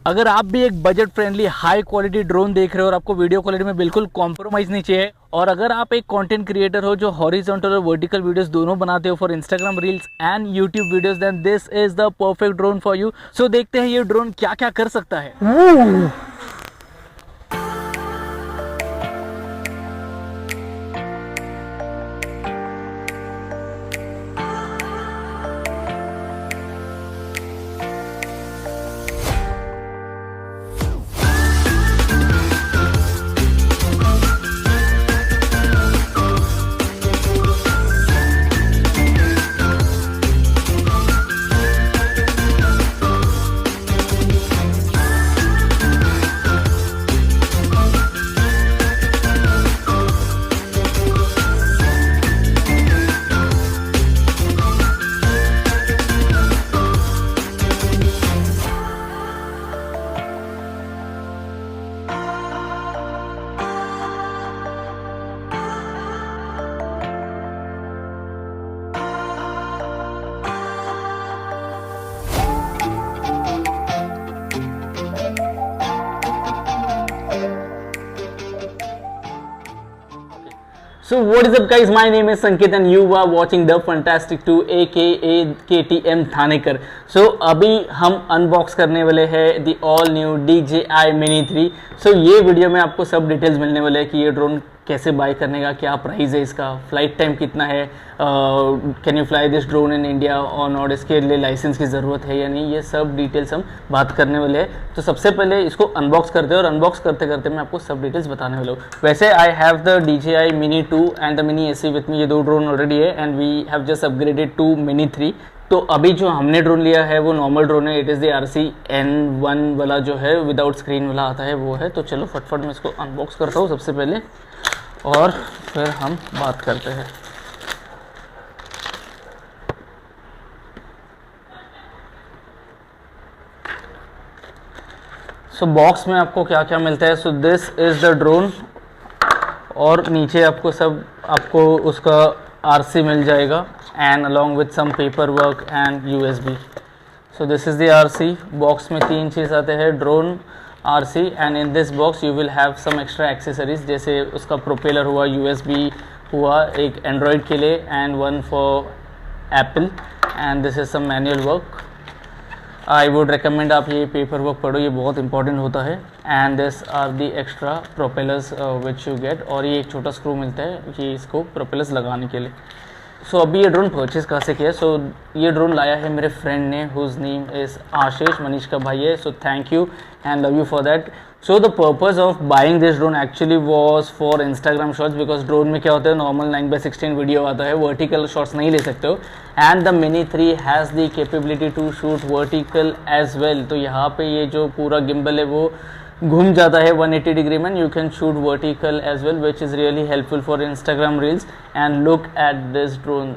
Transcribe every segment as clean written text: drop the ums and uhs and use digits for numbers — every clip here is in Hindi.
अगर आप भी एक budget friendly high quality drone देख रहे हो और आपको वीडियो क्वालिटी में बिल्कुल कॉम्प्रोमाइज़ नहीं चाहिए, और अगर आप एक कंटेंट क्रिएटर हो जो हॉरिजॉन्टल और वर्टिकल वीडियोस दोनों बनाते हो for Instagram reels and YouTube videos, then this is the perfect drone for you. So देखते हैं ये ड्रोन क्या क्या कर सकता है। So what is up guys, my name is Sanket and you are watching the Fantastic 2 aka KTM थानेकर। So अभी हम अनबॉक्स करने वाले हैं the all new DJI Mini 3। So ये वीडियो में आपको सब डिटेल्स मिलने वाले हैं कि ये ड्रोन कैसे बाय करने का, क्या प्राइस है इसका, फ्लाइट टाइम कितना है, can you fly this drone in India और नॉट, इसके लिए लाइसेंस की ज़रूरत है या नहीं, ये सब डिटेल्स हम बात करने वाले हैं। तो सबसे पहले इसको अनबॉक्स करते हैं और अनबॉक्स करते करते मैं आपको सब डिटेल्स बताने वाला हूँ। वैसे I have the DJI Mini 2 and the Mini SE with me, ये दो ड्रोन ऑलरेडी है and we have just upgraded to Mini 3। तो अभी जो हमने ड्रोन लिया है वो नॉर्मल ड्रोन है, इट इज़ द RC-N1 वाला जो है विदाउट स्क्रीन वाला आता है वो है। तो चलो फटफट मैं इसको अनबॉक्स करता हूँ सबसे पहले और फिर हम बात करते हैं। सो बॉक्स में आपको क्या क्या मिलता है। So this is the drone और नीचे आपको उसका RC मिल जाएगा and along with some paper work and USB। So this is the RC। Box में 3 चीज़ आते हैं, drone, RC and in this box you will have some extra accessories, जैसे उसका प्रोपेलर हुआ, USB हुआ एक एंड्रॉयड के लिए and one for Apple and this is some manual work. I would recommend आप ये पेपर वर्क पढ़ो, ये बहुत इंपॉर्टेंट होता है। And this are the extra propellers which you get, और ये एक छोटा स्क्रू मिलता है ये इसको प्रोपेलर्स लगाने के लिए। सो अभी ये ड्रोन परचेज़ कहाँ से किया? सो ये ड्रोन लाया है मेरे फ्रेंड ने हुज नेम इज़ आशीष, मनीष का भाई है। So thank you and love you for that. So the purpose of buying this drone actually was for Instagram shots, because drone में क्या होता है नॉर्मल 9x16 वीडियो आता है, वर्टिकल शॉट्स नहीं ले सकते हो। And the Mini 3 has the capability to shoot vertical as well. तो यहाँ पे ये जो पूरा गिम्बल है वो घूम जाता है 180 डिग्री में, you can shoot vertical as well which is really helpful for Instagram reels. And look at this drone,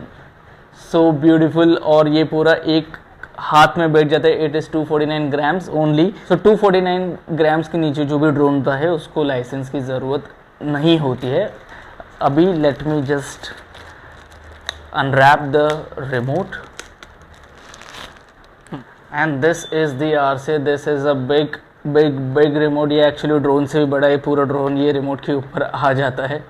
so beautiful. और ये पूरा एक हाथ में बैठ जाता है। It is 249 grams only. So 249 grams के नीचे जो भी ड्रोन होता है उसको लाइसेंस की ज़रूरत नहीं होती है। अभी let me just unwrap the remote and this is the RC। This is a big remote. ये एक्चुअली ड्रोन से भी बड़ा है, पूरा ड्रोन ये रिमोट के ऊपर आ जाता है।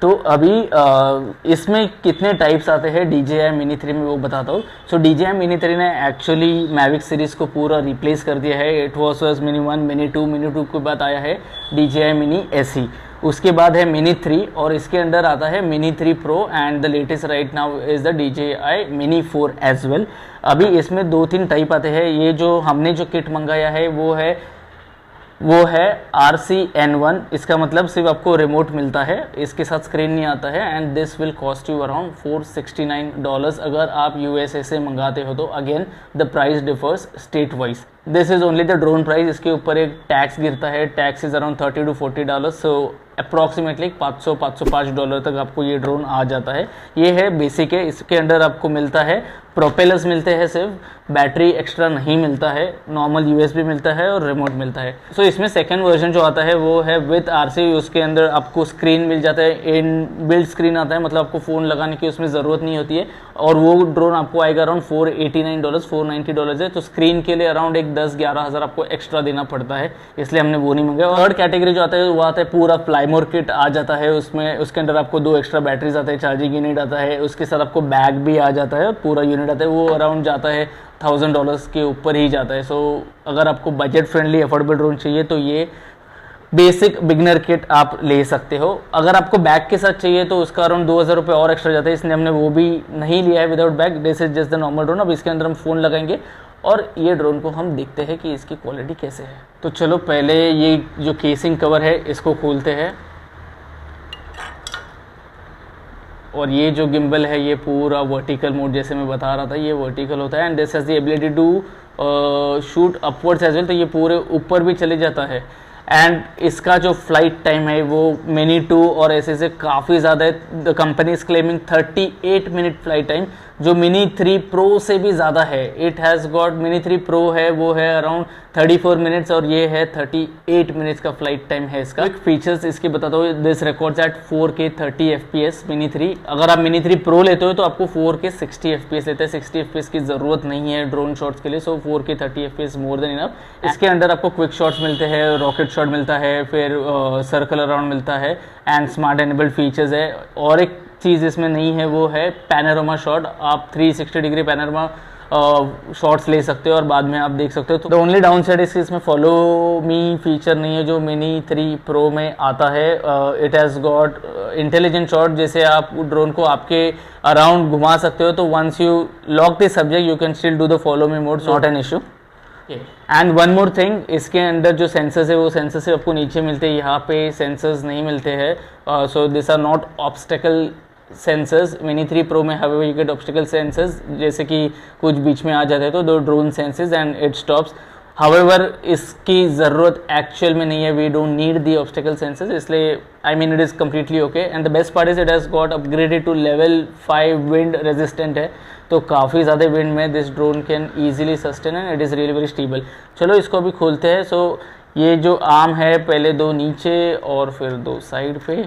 तो अभी इसमें कितने टाइप्स आते हैं DJI Mini 3 में वो बताता हूँ। सो DJI Mini 3 ने एक्चुअली मैविक सीरीज़ को पूरा रिप्लेस कर दिया है। It was Mini 1, Mini 2, Mini 2 के बाद आया है DJI Mini SE, उसके बाद है Mini 3 और इसके अंदर आता है Mini 3 Pro and the latest right now is the DJI Mini 4 as well. अभी इसमें 2-3 टाइप आते हैं। ये जो हमने जो किट मंगाया है वो है RC-N1। इसका मतलब सिर्फ आपको रिमोट मिलता है, इसके साथ स्क्रीन नहीं आता है। And this will cost you around $469 अगर आप USA से मंगाते हो तो। Again the price differs state wise. This is only the drone price. इसके ऊपर एक टैक्स गिरता है, tax is around $30 to $40। So approximately $500-505 तक आपको ये ड्रोन आ जाता है। ये है बेसिक है। इसके अंदर आपको मिलता है प्रोपेलर्स मिलते हैं सिर्फ, बैटरी एक्स्ट्रा नहीं मिलता है, नॉर्मल यूएसबी मिलता है और रिमोट मिलता है। सो इसमें सेकंड वर्जन जो आता है वो है विद आरसी, उसके अंदर आपको स्क्रीन मिल जाता है, इन बिल्ड स्क्रीन आता है, मतलब आपको फ़ोन लगाने की उसमें ज़रूरत नहीं होती है। और वो ड्रोन आपको आएगा अराउंड $489 $490 है, तो स्क्रीन के लिए अराउंड एक 10-11 हज़ार आपको एक्स्ट्रा देना पड़ता है, इसलिए हमने वो नहीं मंगाया। थर्ड कैटेगरी जो आता है वो आता है पूरा फ्लाईमोर किट आ जाता है, उसमें उसके अंदर आपको 2 एक्स्ट्रा बैटरीज आता है, चार्जिंग यूनिट आता है, उसके साथ आपको बैग भी आ जाता है, पूरा यूनिट आता है, वो अराउंड जाता है $1000 के ऊपर ही जाता है। सो अगर आपको बजट फ्रेंडली अफोर्डेबल ड्रोन चाहिए तो ये बेसिक बिगनर किट आप ले सकते हो। अगर आपको बैग के साथ चाहिए तो उसका अराउंड 2000 रुपये और एक्स्ट्रा जाता है, इसलिए हमने वो भी नहीं लिया है without bag. This is just the normal drone. अब इसके अंदर हम फ़ोन लगाएंगे और ये ड्रोन को हम देखते हैं कि इसकी क्वालिटी कैसे है। तो चलो पहले ये जो केसिंग कवर है इसको खोलते हैं, और ये जो गिम्बल है ये पूरा वर्टिकल मोड, जैसे मैं बता रहा था ये वर्टिकल होता है, and this has the ability to shoot upwards as well, तो ये पूरे ऊपर भी चले जाता है। एंड इसका जो फ्लाइट टाइम है वो मिनी 2 और ऐसे से काफ़ी ज़्यादा है। The company is claiming 38 minute flight time, जो मिनी 3 प्रो से भी ज़्यादा है। It has got mini 3 pro है वो है अराउंड 34 मिनट्स और ये है 38 मिनट्स का फ्लाइट टाइम है इसका। एक फीचर्स इसके बताता हूँ, this records at 4K 30 FPS Mini 3। अगर आप मिनी 3 प्रो लेते हो तो आपको 4K 60 FPS लेते हैं, 60 FPS की ज़रूरत नहीं है ड्रोन शॉट्स के लिए, सो 4K 30 FPS more than enough. इसके अंदर आपको क्विक शॉट्स मिलते हैं, रॉकेट शॉट मिलता है, फिर सर्कल अराउंड मिलता है, एंड स्मार्ट एनेबल्ड फीचर्स है। और एक चीज़ इसमें नहीं है वो है पैनोरामा शॉट, आप 360 डिग्री पैनोरामा शॉट्स ले सकते हो और बाद में आप देख सकते हो। तो द ओनली डाउन साइड इसमें फॉलो मी फीचर नहीं है जो मिनी 3 प्रो में आता है। It has got intelligent shot, जैसे आप ड्रोन को आपके अराउंड घुमा सकते हो, तो once you lock the subject you can still do the follow me mode, not an issue. And one more thing, इसके अंदर जो सेंसर्स है वो सेंसर्स आपको नीचे मिलते हैं, यहाँ पे सेंसर्स नहीं मिलते हैं, so this are not obstacle sensors. Mini 3 Pro में however you get obstacle sensors, जैसे कि कुछ बीच में आ जाते हैं तो दो drone senses and it stops. However इसकी ज़रूरत एक्चुअल में नहीं है, we don't need the obstacle sensors, इसलिए I mean it is completely okay. And the best part is it has got upgraded to level 5 wind resistant है, तो काफ़ी ज़्यादा विंड में this drone can easily sustain and it is really very stable. चलो इसको अभी खोलते हैं। सो ये जो आर्म है पहले 2 नीचे और फिर 2 साइड पे।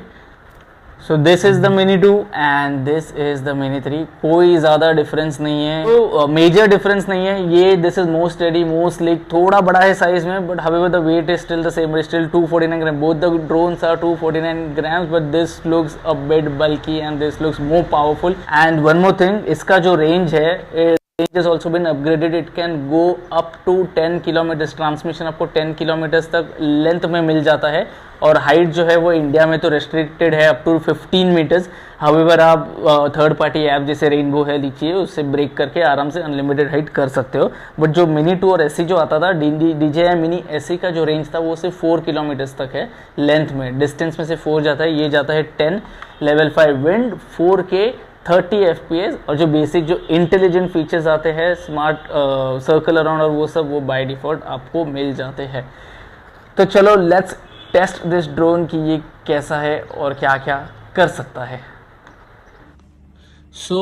सो this is the mini 2 and this is the mini 3। कोई ज़्यादा डिफरेंस नहीं है, तो मेजर डिफरेंस नहीं है। ये this is most steady, most slick, थोड़ा बड़ा है साइज में, but however the weight is still the same, still 249 gram. Both the drones are 249 grams, but this looks a bit bulky and this looks more powerful. And one more thing, इसका जो रेंज है, range has also been upgraded. It can go up to 10 kilometers. Transmission आपको 10 किलोमीटर्स तक लेंथ में मिल जाता है, और हाइट जो है वो इंडिया में तो रेस्ट्रिक्टेड है अप टू 15 मीटर्स। हाउएवर आप थर्ड पार्टी ऐप जैसे रेनबो है लीजिए, उससे ब्रेक करके आराम से अनलिमिटेड हाइट कर सकते हो। बट जो मिनी 2 और एससी जो आता था, DJI मिनी एससी का जो रेंज था वो सिर्फ 4 किलोमीटर्स तक है लेंथ में, डिस्टेंस में से 4 जाता है, ये जाता है 10, लेवल 5 विंड, 4K 30 FPS, और जो बेसिक जो इंटेलिजेंट फीचर्स आते हैं, स्मार्ट सर्कल अराउंड और वो सब, वो बाय डिफ़ॉल्ट आपको मिल जाते हैं। तो चलो लेट्स टेस्ट दिस ड्रोन कि ये कैसा है और क्या क्या कर सकता है। सो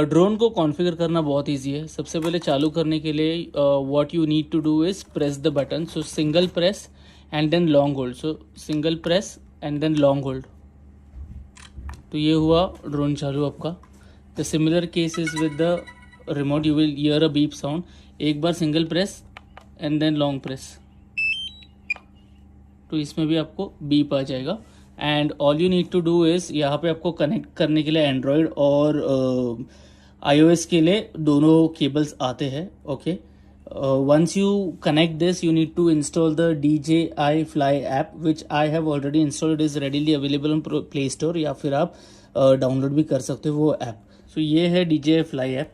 ड्रोन को कॉन्फ़िगर करना बहुत इजी है। सबसे पहले चालू करने के लिए what you need to do is press the button. So single press and then long hold, so single press and then long hold, तो ये हुआ ड्रोन चालू आपका। The similar case is with the remote, you will hear a beep sound. एक बार single press and then long press, तो इसमें भी आपको बीप आ जाएगा। And all you need to do is, यहाँ पे आपको कनेक्ट करने के लिए एंड्रॉयड और iOS के लिए दोनों केबल्स आते हैं। Okay, once you connect this, you need to install the DJI Fly app, which I have already installed. It is readily available on Play Store, या फिर आप डाउनलोड भी कर सकते हो वो ऐप। सो ये है DJI Fly ऐप।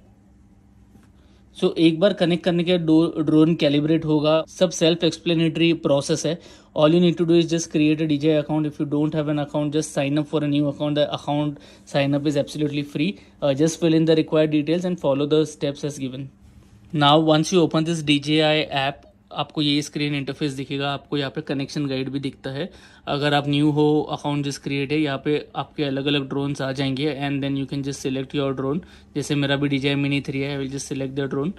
सो एक बार कनेक्ट करने के बाद ड्रोन कैलिब्रेट होगा, सब सेल्फ एक्सप्लेनेटरी प्रोसेस है। All you need to do is just create a DJI account. If you don't have an account, just sign up for a new account. The account sign up is absolutely free. Just fill in the required details and follow the steps as given. Now once you open this DJI app, आपको ये स्क्रीन इंटरफेस दिखेगा। आपको यहाँ पे कनेक्शन गाइड भी दिखता है। अगर आप न्यू हो, अकाउंट जस्ट क्रिएट है, यहाँ पे आपके अलग अलग ड्रोन्स आ जाएंगे and then you can just select your drone. जैसे मेरा भी DJI Mini 3 है, I will just select the drone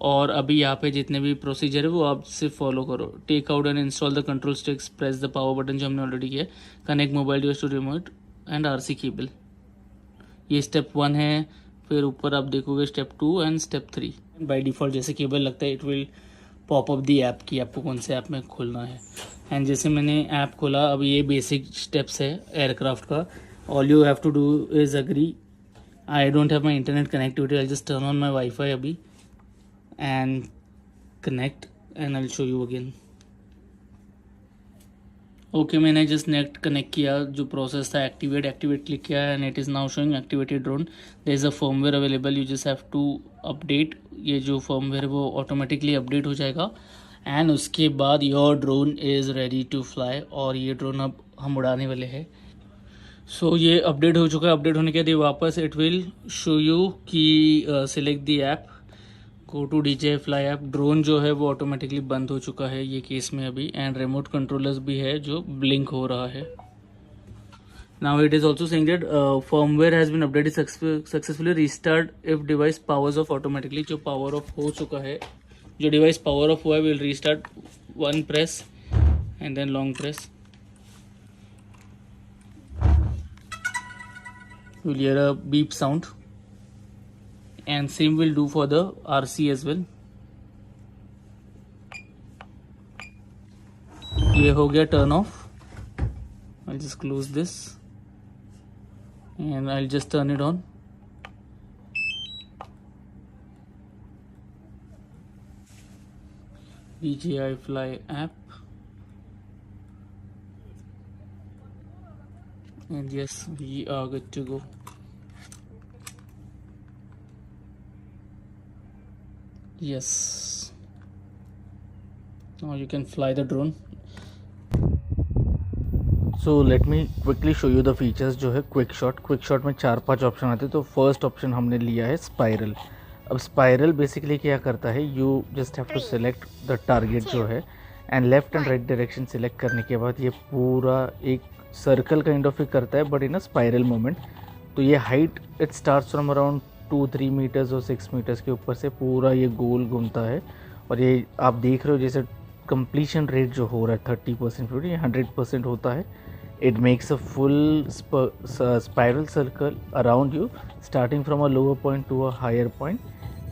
और अभी यहाँ पे जितने भी प्रोसीजर है वो आप सिर्फ फॉलो करो। Take out and install the control sticks, press the power button जो हमने ऑलरेडी किया है, connect mobile device to remote and RC cable, ये स्टेप 1 है। फिर ऊपर आप देखोगे step 2 and step 3। By default जैसे केबल लगता है it will pop up the app की आपको कौन से ऐप में खोलना है। एंड जैसे मैंने ऐप खोला, अब ये बेसिक स्टेप्स है एयरक्राफ्ट का। All you have to do is agree. I don't have my internet connectivity, I just turn on my wifi अभी and connect and I'll show you again। Okay मैंने जस्ट नेट कनेक्ट किया, जो प्रोसेस था एक्टिवेट क्लिक किया and it is now showing activated drone. There is a firmware available, you just have to update. ये जो फर्मवेयर है वो ऑटोमेटिकली अपडेट हो जाएगा एंड उसके बाद your drone is ready to fly. और ये ड्रोन अब हम उड़ाने वाले हैं। सो ये अपडेट हो चुका है। अपडेट होने के बाद ये वापस इट विल शो यू कि select the app, go to DJI Fly app. Drone जो है वो ऑटोमेटिकली बंद हो चुका है ये केस में अभी, एंड रिमोट कंट्रोलर्स भी है जो ब्लिंक हो रहा है। Now it is also saying that firmware has been updated successfully, restart if device powers off automatically. जो पावर ऑफ हो चुका है, जो डिवाइस पावर ऑफ हुआ है will restart, 1 press and then long press, will hear a beep sound and same will do for the RC as well। ये हो गया turn off. I'll just close this and I'll just turn it on। DJI Fly app and yes, we are good to go। Yes, now you can fly the drone। So let me quickly show you the features जो है क्विक शॉट में 4-5 ऑप्शन आते हैं। तो फर्स्ट ऑप्शन हमने लिया है स्पाइरल। अब स्पाइरल बेसिकली क्या करता है, you just have to select the target जो है and left and right direction select करने के बाद ये पूरा एक सर्कल काइंड ऑफ ही करता है but in a spiral moment. तो ये height it starts from around 2-3 metres और 6 मीटर्स के ऊपर से पूरा ये गोल घूमता है। और ये आप देख रहे हो जैसे कंप्लीशन रेट जो हो रहा है 30%, ये 100% होता है। It makes a full spiral circle around you starting from a lower point to a higher point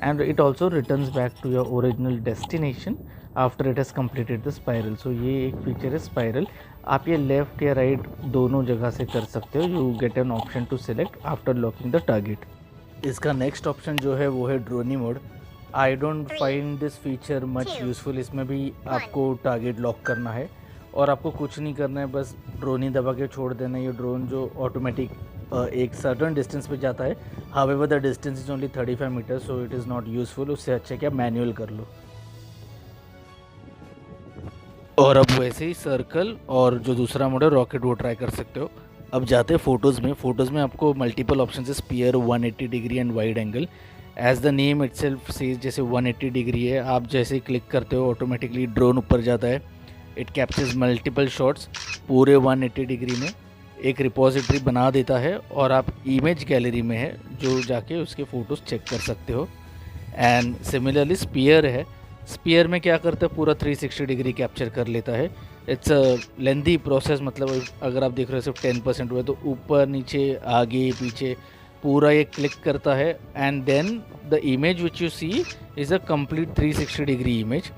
and it also returns back to your original destination after it has completed the spiral. So ये एक फीचर है स्पाइरल। आप ये लेफ्ट या राइट दोनों जगह से कर सकते हो। You get an option to select after locking the target. इसका नेक्स्ट ऑप्शन जो है वो है dronie mode. I don't find this feature much useful. इसमें भी आपको टारगेट लॉक करना है और आपको कुछ नहीं करना है, बस ड्रोनी दबा के छोड़ देना है। ये ड्रोन जो ऑटोमेटिक एक सर्टन डिस्टेंस पे जाता है। However the distance is only 35 metre, so it is not useful. उससे अच्छा क्या मैनुअल कर लो। और अब वैसे ही सर्कल और जो दूसरा मोड है रॉकेट वो ट्राई कर सकते हो। अब जाते हैं फ़ोटोज़ में आपको मल्टीपल ऑप्शन है, sphere, 180 degree and wide angle. As the name itself says, जैसे 180 डिग्री है, आप जैसे ही क्लिक करते हो ऑटोमेटिकली ड्रोन ऊपर जाता है। इट कैप्चर्स मल्टीपल शॉट्स पूरे 180 डिग्री में, एक रिपोजिटरी बना देता है और आप इमेज गैलरी में है जो जाके उसके फ़ोटोज़ चेक कर सकते हो। एंड सिमिलरली स्पीयर है, स्पीयर में क्या करता है पूरा 360 डिग्री कैप्चर कर लेता है। इट्स अ लेंदी प्रोसेस, मतलब अगर आप देख रहे हो सिर्फ 10% हुआ तो ऊपर नीचे आगे पीछे पूरा ये क्लिक करता है and then the image which you see is a complete 360 degree image.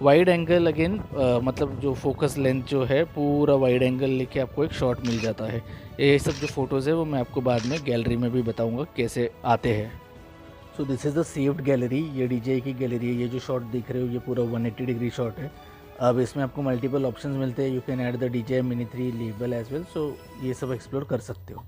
Wide angle again मतलब जो फोकस लेंथ जो है पूरा वाइड एंगल लेके आपको एक शॉट मिल जाता है। ये सब जो फ़ोटोज़ है वो मैं आपको बाद में गैलरी में भी बताऊँगा कैसे आते हैं। So this is the saved gallery, ये DJI की गैलरी है। ये जो शॉट दिख रहे हो ये पूरा 180 डिग्री शॉट है। अब इसमें आपको मल्टीपल ऑप्शंस मिलते हैं। You can add the DJI Mini 3 label as well. So ये सब एक्सप्लोर कर सकते हो।